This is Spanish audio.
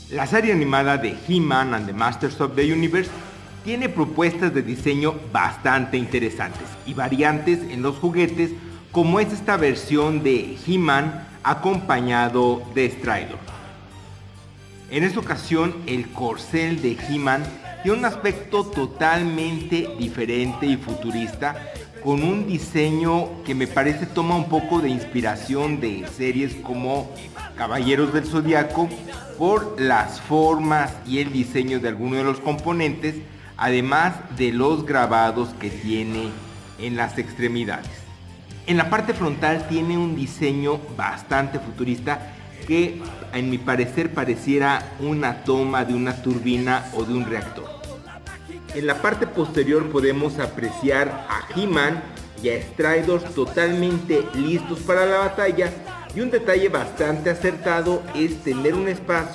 La serie animada de He-Man and the Masters of the Universe tiene propuestas de diseño bastante interesantes y variantes en los juguetes, como es esta versión de He-Man acompañado de Stridor. En esta ocasión el corcel de He-Man tiene un aspecto totalmente diferente y futurista, con un diseño que me parece toma un poco de inspiración de series como Caballeros del Zodiaco por las formas y el diseño de algunos de los componentes, además de los grabados que tiene en las extremidades. En la parte frontal tiene un diseño bastante futurista que, en mi parecer, pareciera una toma de una turbina o de un reactor. En la parte posterior podemos apreciar a He-Man y a Stridor totalmente listos para la batalla, y un detalle bastante acertado es tener un espacio